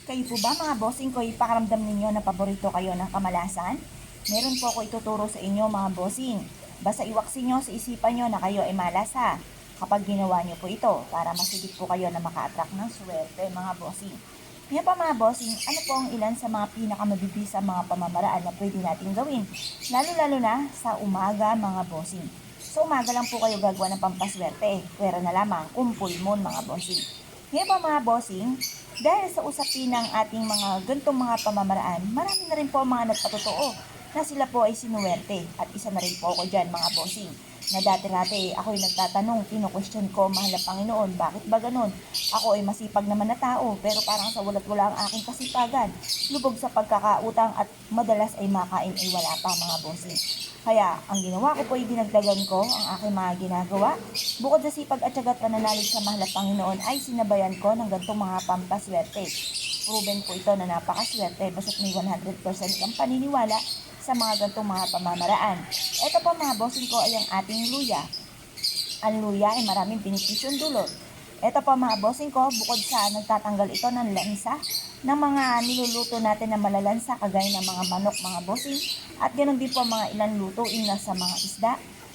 Kayo po ba mga bossing ko, ipakaramdam ninyo na paborito kayo ng kamalasan? Meron po ako ituturo sa inyo mga bossing. Basta iwaksin nyo sa isipan nyo na kayo ay malas ha. Kapag ginawa nyo po ito, para masigit po kayo na maka-attract ng swerte mga bossing. Ngayon pa mga bossing, ano po ang ilan sa mga pinakamabibisa mga pamamaraan na pwede natin gawin? Lalo-lalo na sa umaga mga bossing. Sa umaga lang po kayo gagawa ng pampaswerte. Pwera na lamang kung full moon mga bossing. Ngayon pa mga bossing, dahil sa usapin ng ating mga gantong mga pamamaraan, marami na rin po ang mga nagpatotoo na sila po ay sinuwerte. At isa na rin po ako dyan mga bossing. Na dati-rati ako'y nagtatanong, kino-question ko, mahal na Panginoon, bakit ba ganun? Ako ay masipag naman na tao, pero parang sa walat-wala ang aking kasipagan. Lubog sa pagkakautang at madalas ay makain ay wala pa mga bossing. Kaya, ang ginawa ko po ay dinagdagan ko ang aking mga ginagawa. Bukod sa sipag at syagat pananalig sa mahal na Panginoon ay sinabayan ko ng gantong mga pampaswerte. Proven po ito na napakaswerte basta't may 100% kang paniniwala sa mga gantong mga pamamaraan. Ito po mga bossing ko ay ang ating luya. Ang luya ay maraming benepisyong dulot. Ito po mga bossing ko, bukod sa nagtatanggal ito ng lansa, ng mga niluluto natin na malalansa kagaya ng mga manok mga bossing, at ganoon din po mga ilang lutuin na sa mga isda,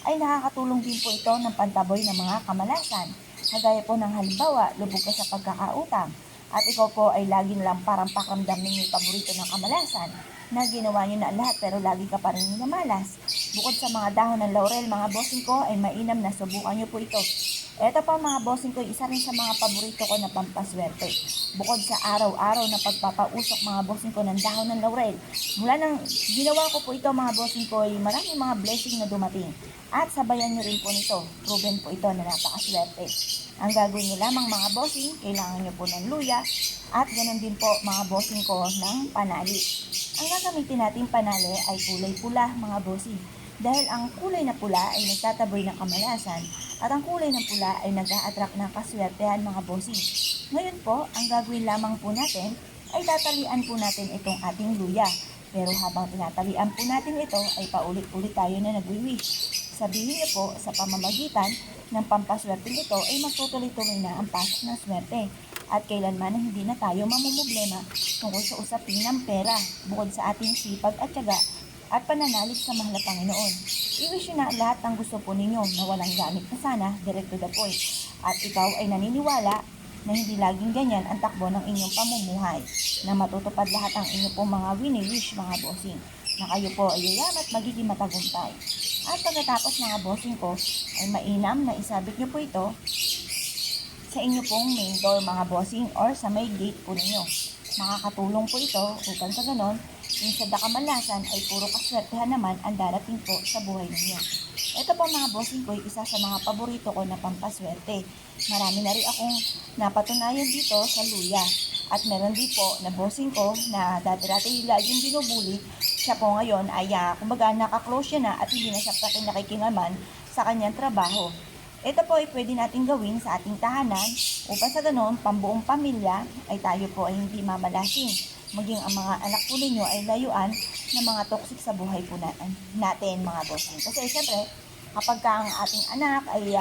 ay nakakatulong din po ito ng pantaboy ng mga kamalasan. Kagaya po ng halimbawa, lubog ka sa pagkakautang, at ikaw po ay lagi lang parang pakiramdam ninyo yung paborito ng kamalasan, na ginawa nyo na lahat pero lagi ka pa rin minamalas. Bukod sa mga dahon ng laurel mga bossing ko, ay mainam na subukan nyo po ito. Ito pa mga bossing ko, isa rin sa mga paborito ko na pampaswerte. Bukod sa araw-araw na pagpapausok mga bossing ko ng dahon ng laurel, mula nang ginawa ko po ito mga bossing ko, ay maraming mga blessing na dumating. At sabayan nyo rin po nito, proven po ito na napakaswerte. Ang gagawin nyo lamang mga bossing, kailangan nyo po ng luya, at ganoon din po mga bossing ko ng panali. Ang gagamitin natin panali ay kulay pula mga bossing. Dahil ang kulay na pula ay nagtataboy ng kamalasan at ang kulay ng pula ay nag-a-attract ng kaswertehan mga bossing. Ngayon po, ang gagawin lamang po natin ay tatalian po natin itong ating luya. Pero habang tinatalian po natin ito ay paulit-ulit tayo na nagwi-wish. Sabihin niyo po sa pamamagitan ng pampaswerte nito ay magtutuloy-tuloy na ang pasok ng swerte. At kailanman na hindi na tayo mamumblema tungkol sa usapin ng pera bukod sa ating sipag at tiyaga at pananalig sa mahal na Panginoon. I-wish na lahat ng gusto po ninyo na walang gamit na sana, direct to the point. At ikaw ay naniniwala na hindi laging ganyan ang takbo ng inyong pamumuhay, na matutupad lahat ang inyong pong mga wini-wish mga bossing, na kayo po ay yayaman at magiging matagumpay. At pagkatapos mga bossing ko, ay mainam na isabit nyo po ito sa inyo pong main door mga bossing or sa may gate po ninyo. Makakatulong po ito upang sa ganon, yung sa kamalasan ay puro kaswertehan naman ang darating po sa buhay ninyo. Ito po mga bossing ko, isa sa mga paborito ko na pampaswerte. Marami na rin akong napatunayan dito sa luya. At meron din po na bossing ko na dati-dati laging binubuli. Siya po ngayon ay kumbaga nakaklose siya na at hindi na siya nakikingaman sa kanyang trabaho. Ito po ay pwede natin gawin sa ating tahanan upang sa ganon, pambuong pamilya ay tayo po ay hindi mamalasin. Maging ang mga anak po ninyo ay layuan ng mga toxic sa buhay po natin mga bossing. Kasi siyempre, kapag ang ating anak ay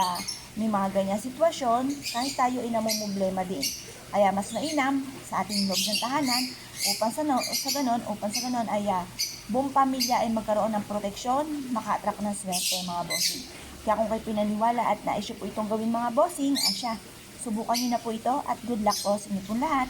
may mga ganyang sitwasyon, kahit tayo ay namumblema din. Kaya mas mainam sa ating loob ng tahanan upang sa ganon ay buong pamilya ay magkaroon ng proteksyon, maka-attract ng swerte mga bossing. Kaya kung kayo pinaniwala at naisyo po itong gawin mga bossing, asya, subukan nyo na po ito at good luck po sa inyo pong lahat.